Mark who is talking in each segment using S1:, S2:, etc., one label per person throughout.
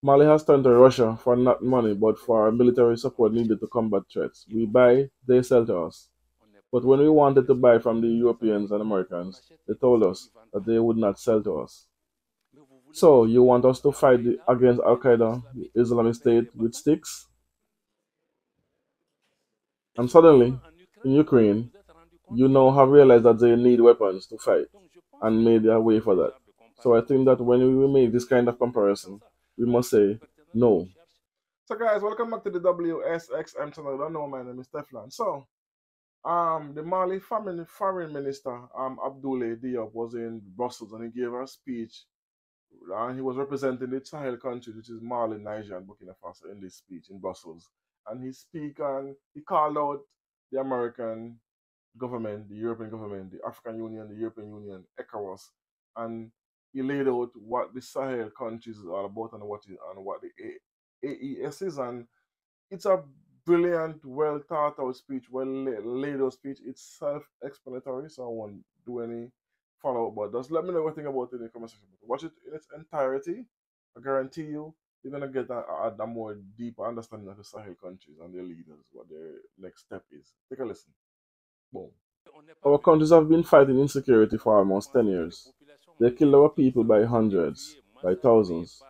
S1: Mali has turned to Russia for not money but for military support needed to combat threats. We buy, they sell to us. But when we wanted to buy from the Europeans and Americans, they told us that they would not sell to us. So you want us to fight against Al Qaeda, Islamic State with sticks? And suddenly, in Ukraine, you now have realized that they need weapons to fight and made a way for that. So I think that when we make this kind of comparison, we must say no. So guys, welcome back to the WSXM channel. I don't know, my name is Teflon. So the Mali foreign minister Abdoulaye Diop was in Brussels and he gave a speech and he was representing the Sahel countries, which is Mali, Niger, and Burkina Faso, in this speech in Brussels. And he speak and he called out the American government, the European government, the African Union, the European Union, ECOWAS, and he laid out what the Sahel countries are all about and what the AES is. And it's a brilliant, well thought out speech, well laid out speech. It's self-explanatory, so I won't do any follow up. But just let me know what you think about it in the comment section. Watch it in its entirety. I guarantee you're gonna get a more deeper understanding of the Sahel countries and their leaders, what their next step is. Take a listen. Boom. Our countries have been fighting insecurity for almost 10 years. They killed our people by hundreds, by thousands.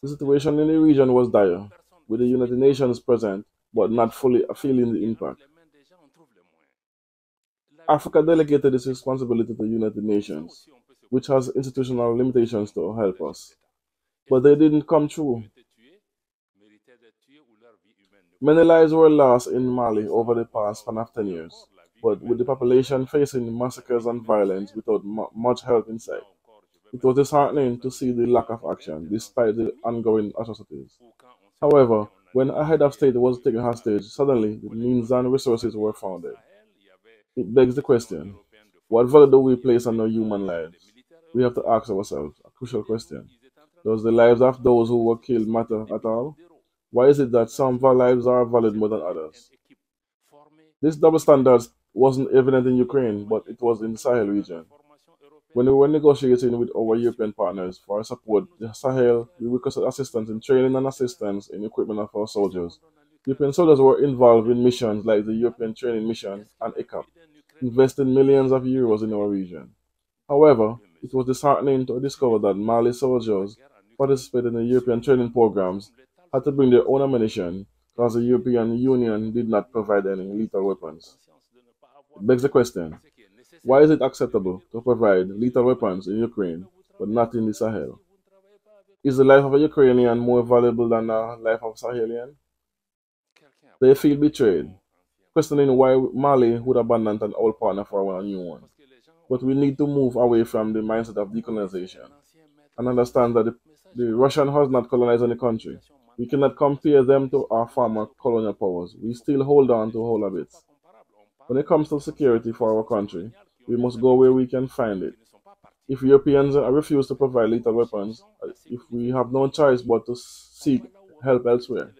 S1: The situation in the region was dire, with the United Nations present, but not fully feeling the impact. Africa delegated its responsibility to the United Nations, which has institutional limitations to help us. But they didn't come true. Many lives were lost in Mali over the past span of 10 years, but with the population facing massacres and violence without much help in sight. It was disheartening to see the lack of action despite the ongoing atrocities. However, when a head of state was taken hostage, suddenly the means and resources were founded. It begs the question, what value do we place on our human lives? We have to ask ourselves a crucial question. Does the lives of those who were killed matter at all? Why is it that some of our lives are valued more than others? This double standard wasn't evident in Ukraine, but it was in the Sahel region. When we were negotiating with our European partners for support the Sahel, we requested assistance in training and assistance in equipment of our soldiers. European soldiers were involved in missions like the European Training Mission and ECOP, investing millions of euros in our region. However, it was disheartening to discover that Mali soldiers participating in the European training programs had to bring their own ammunition because the European Union did not provide any lethal weapons. It begs the question, why is it acceptable to provide lethal weapons in Ukraine but not in the Sahel? Is the life of a Ukrainian more valuable than the life of a Sahelian? They feel betrayed, questioning why Mali would abandon an old partner for a new one. But we need to move away from the mindset of decolonization and understand that the Russian has not colonized any country. We cannot compare them to our former colonial powers. We still hold on to whole habits. When it comes to security for our country, we must go where we can find it. If Europeans refuse to provide lethal weapons, if we have no choice but to seek help elsewhere.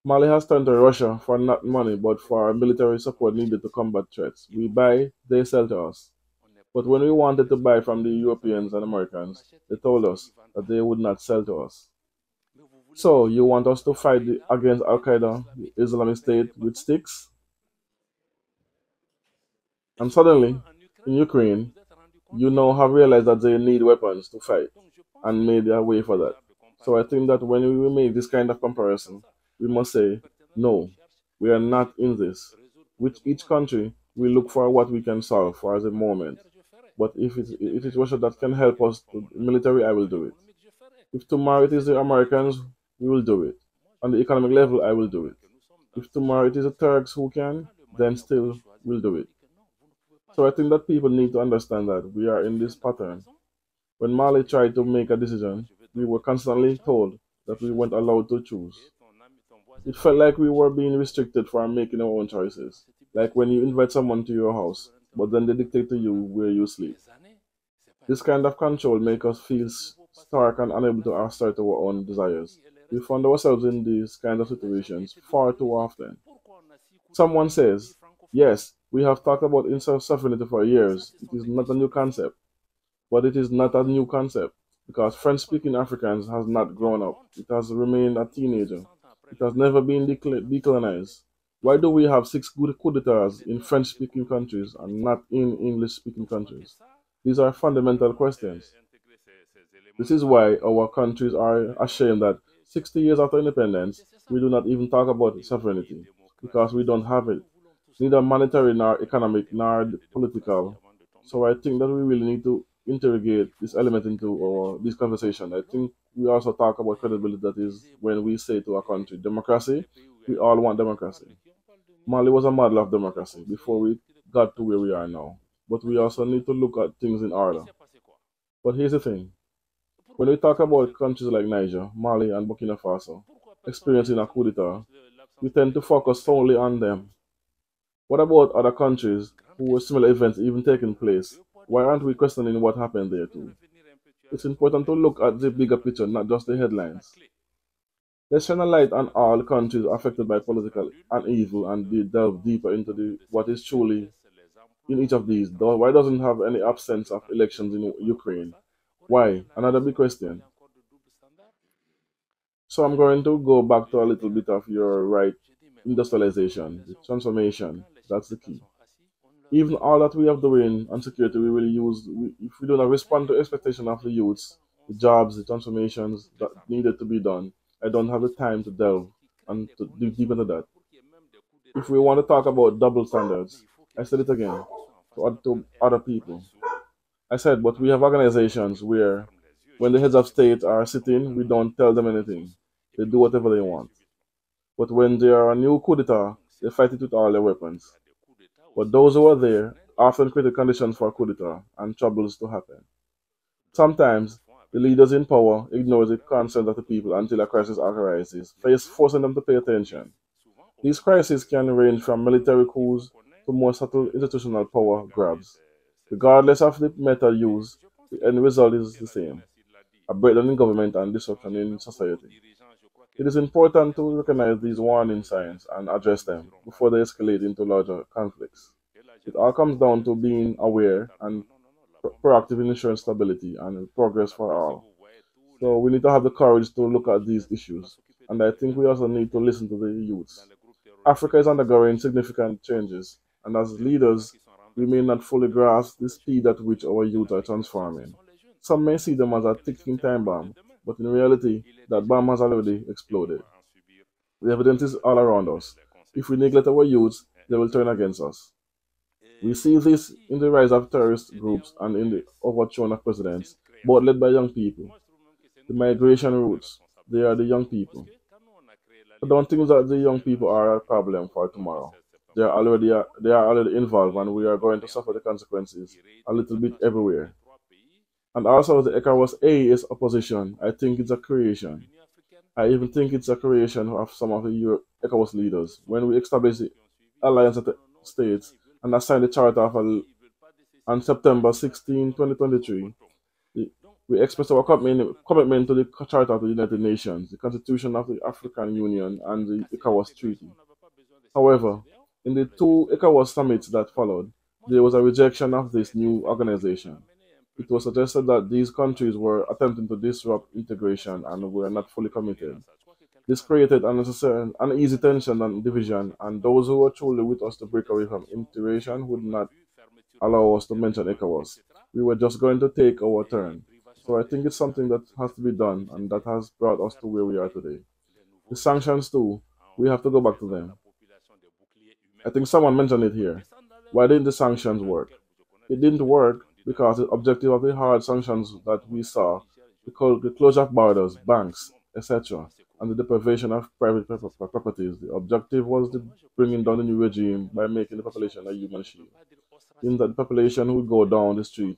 S1: Mali has turned to Russia for not money but for military support needed to combat threats. We buy, they sell to us. But when we wanted to buy from the Europeans and Americans, they told us that they would not sell to us. So you want us to fight against Al Qaeda, Islamic State with sticks? And suddenly, in Ukraine, you now have realized that they need weapons to fight and made a way for that. So I think that when we make this kind of comparison, we must say, no, we are not in this. With each country, we look for what we can solve for the moment. But if it is Russia that can help us to military, I will do it. If tomorrow it is the Americans, we will do it. On the economic level, I will do it. If tomorrow it is the Turks who can, then still we'll do it. So I think that people need to understand that we are in this pattern. When Mali tried to make a decision, we were constantly told that we weren't allowed to choose. It felt like we were being restricted from making our own choices. Like when you invite someone to your house, but then they dictate to you where you sleep. This kind of control makes us feel stark and unable to assert our own desires. We find ourselves in these kinds of situations far too often. Someone says, yes, we have talked about sovereignty for years. It is not a new concept. But it is not a new concept. because French-speaking Africans has not grown up. It has remained a teenager. It has never been decolonized. Why do we have six good coup d'etats in French-speaking countries and not in English-speaking countries? These are fundamental questions. This is why our countries are ashamed that 60 years after independence, we do not even talk about sovereignty because we don't have it, neither monetary nor economic nor political. So I think that we really need to interrogate this element into this conversation. I think we also talk about credibility. That is when we say to our country, democracy, we all want democracy. Mali was a model of democracy before we got to where we are now. But we also need to look at things in order. But here's the thing. When we talk about countries like Niger, Mali, and Burkina Faso experiencing a coup d'etat, we tend to focus solely on them. What about other countries who similar events even taking place? Why aren't we questioning what happened there too? It's important to look at the bigger picture, not just the headlines. Let's shine a light on all countries affected by political upheaval and delve deeper into what is truly in each of these. Why doesn't have any absence of elections in Ukraine? Why? Another big question. So I'm going to go back to a little bit of your right industrialization, the transformation. That's the key. Even all that we have doing on security, we will use. If we do not respond to expectation of the youths, the jobs, the transformations that needed to be done, I don't have the time to delve and to dig deep into that. If we want to talk about double standards, I said it again to other people. I said, but we have organizations where, when the heads of state are sitting, we don't tell them anything. They do whatever they want. But when there are a new coup d'etat, they fight it with all their weapons. But those who are there often create conditions for coup d'etat and troubles to happen. Sometimes the leaders in power ignore the concerns of the people until a crisis arises, forcing them to pay attention. These crises can range from military coups to more subtle institutional power grabs. Regardless of the method used, the end result is the same: a breakdown in government and disruption in society. It is important to recognize these warning signs and address them before they escalate into larger conflicts. It all comes down to being aware and proactive in ensuring stability and progress for all. So we need to have the courage to look at these issues. And I think we also need to listen to the youths. Africa is undergoing significant changes, and as leaders, we may not fully grasp the speed at which our youth are transforming. Some may see them as a ticking time bomb, but in reality, that bomb has already exploded. The evidence is all around us. If we neglect our youths, they will turn against us. We see this in the rise of terrorist groups and in the overthrow of presidents, both led by young people. The migration routes, they are the young people. I don't think that the young people are a problem for tomorrow. They are already involved, and we are going to suffer the consequences a little bit everywhere. And also the ECOWAS A is opposition. I think it's a creation. I even think it's a creation of some of the ECOWAS leaders. When we established the Alliance of the States and assigned the Charter on September 16, 2023, the- we expressed our commitment to the Charter of the United Nations, the Constitution of the African Union, and the ECOWAS Treaty. However, in the two ECOWAS summits that followed, there was a rejection of this new organization. It was suggested that these countries were attempting to disrupt integration and were not fully committed. This created unnecessary, uneasy tension and division, and those who were truly with us to break away from integration would not allow us to mention ECOWAS. We were just going to take our turn. So I think it's something that has to be done, and that has brought us to where we are today. The sanctions too, we have to go back to them. I think someone mentioned it here. Why didn't the sanctions work? It didn't work because the objective of the hard sanctions that we saw, the closure of borders, banks, etc., and the deprivation of private properties, the objective was the bringing down the new regime by making the population a human shield. In that the population would go down the street.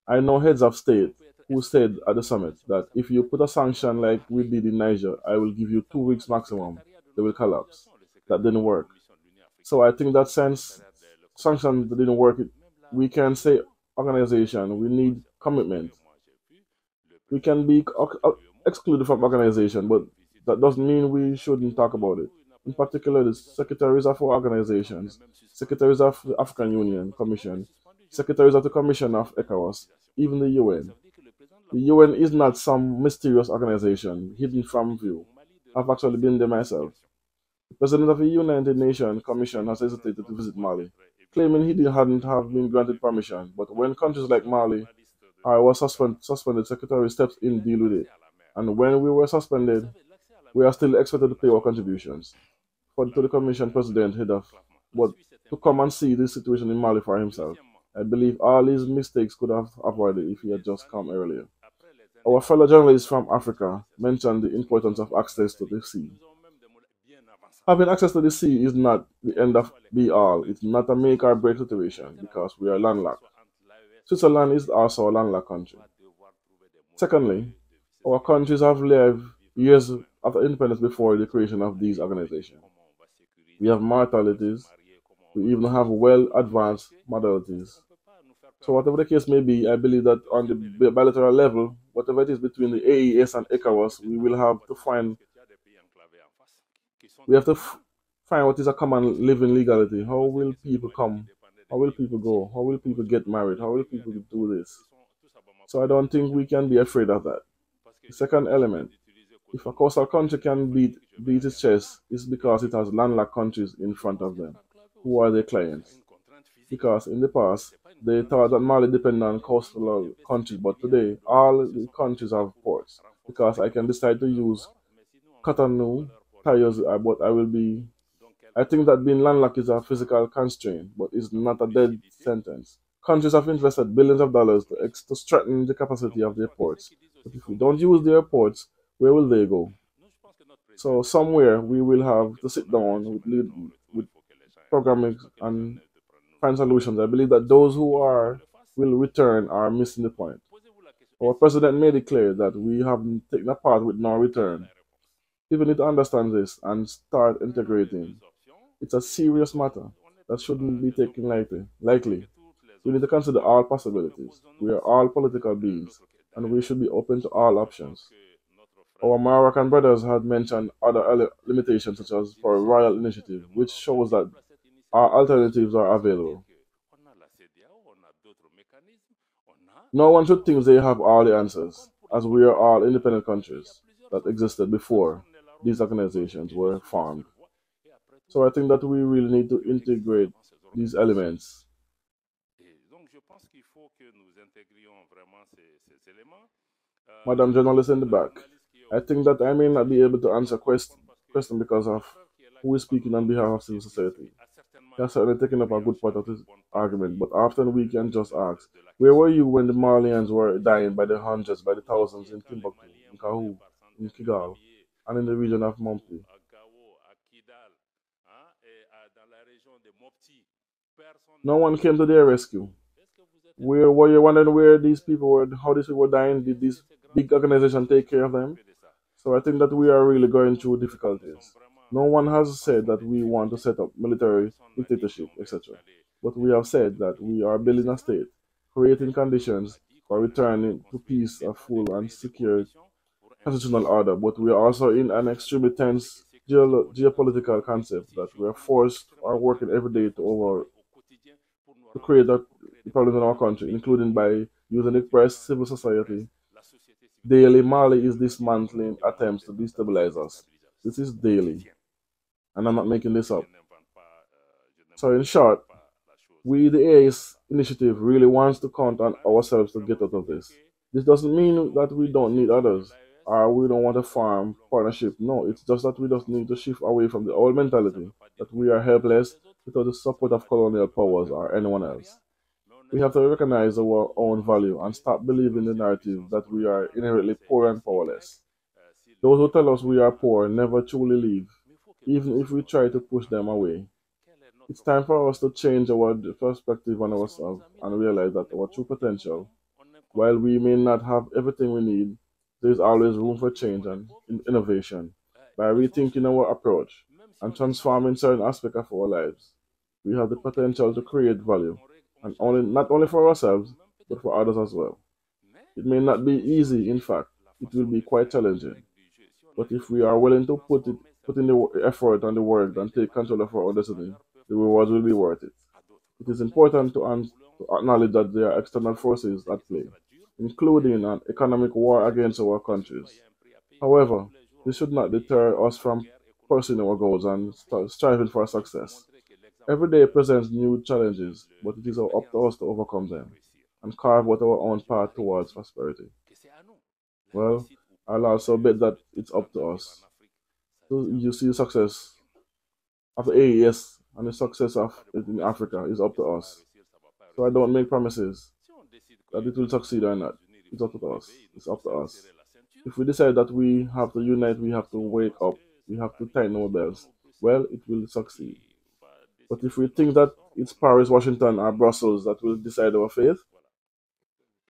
S1: I know heads of state who said at the summit that if you put a sanction like we did in Niger, I will give you 2 weeks maximum. They will collapse. That didn't work. So I think that sense sanctions that didn't work. We can say organization. We need commitment. We can be excluded from organization, but that doesn't mean we shouldn't talk about it. In particular, the secretaries of our organizations, secretaries of the African Union Commission, secretaries of the Commission of ECOWAS, even the UN. The UN is not some mysterious organization hidden from view. I've actually been there myself. The president of the United Nations Commission has hesitated to visit Mali, claiming hadn't have been granted permission. But when countries like Mali was suspended, Secretary steps in deal with it. And when we were suspended, we are still expected to pay our contributions. To the Commission President head of what to come and see the situation in Mali for himself. I believe all these mistakes could have avoided if he had just come earlier. Our fellow journalists from Africa mentioned the importance of access to the sea. Having access to the sea is not the end of be all. It's not a make or break situation because we are landlocked. Switzerland is also a landlocked country. Secondly, our countries have lived years after independence before the creation of these organizations. We have mortalities. We even have well advanced modalities. So whatever the case may be, I believe that on the bilateral level, whatever it is between the AES and ECOWAS, we have to find what is a common living legality. How will people come? How will people go? How will people get married? How will people do this? So I don't think we can be afraid of that. The second element, if a coastal country can beat its chest, it's because it has landlocked countries in front of them, who are their clients. Because in the past, they thought that Mali depended on coastal countries, but today all the countries have ports. Because I can decide to use Cotonou tires, but I will be. I think that being landlocked is a physical constraint, but it's not a dead sentence. Countries have invested billions of dollars to strengthen the capacity of their ports. But if we don't use their ports, where will they go? So somewhere we will have to sit down with programming and find solutions. I believe that those who will return are missing the point. Our president made it clear that we have taken a path with no return. People need to understand this and start integrating. It's a serious matter that shouldn't be taken lightly. We need to consider all possibilities. We are all political beings, and we should be open to all options. Our Moroccan brothers had mentioned other limitations, such as for royal initiative, which shows that our alternatives are available. No one should think they have all the answers, as we are all independent countries that existed before these organizations were formed. So I think that we really need to integrate these elements. Madam Journalist in the back, I think that I may not be able to answer question because of who is speaking on behalf of civil society. He has certainly taken up a good part of this argument, but often we can just ask, where were you when the Malians were dying by the hundreds, by the thousands in Timbuktu, in Kahou, in Kigal, and in the region of Mompi? No one came to their rescue. Where were you wondering where these people were, how these people were dying? Did this big organization take care of them? So I think that we are really going through difficulties. No one has said that we want to set up military dictatorship, etc. But we have said that we are building a state, creating conditions for returning to peace, a full and secure constitutional order. But we are also in an extremely tense geopolitical concept that we are forced are working every day to create the problems in our country, including by using the press, civil society. Daily, Mali is dismantling attempts to destabilize us. This is daily, and I'm not making this up. So, in short, we, the AIS initiative, really wants to count on ourselves to get out of this. This doesn't mean that we don't need others or we don't want a farm partnership. No, it's just that we just need to shift away from the old mentality that we are helpless without the support of colonial powers or anyone else. We have to recognize our own value and stop believing the narrative that we are inherently poor and powerless. Those who tell us we are poor never truly leave, even if we try to push them away. It's time for us to change our perspective on ourselves and realize that our true potential, while we may not have everything we need, there is always room for change and innovation. By rethinking our approach and transforming certain aspects of our lives, we have the potential to create value, and not only for ourselves, but for others as well. It may not be easy, in fact, it will be quite challenging. But if we are willing to put in the effort and the work and take control of our own destiny, the rewards will be worth it. It is important to acknowledge that there are external forces at play. including an economic war against our countries. However, this should not deter us from pursuing our goals and striving for success. Every day presents new challenges, but it is up to us to overcome them and carve out our own path towards prosperity. Well, I'll also bet that it's up to us. So you see, success of AES and the success of it in Africa is up to us. So I don't make promises that it will succeed or not. It's up to us. It's up to us. If we decide that we have to unite, we have to wake up, we have to tighten our belts, well, it will succeed. But if we think that it's Paris, Washington, or Brussels that will decide our fate,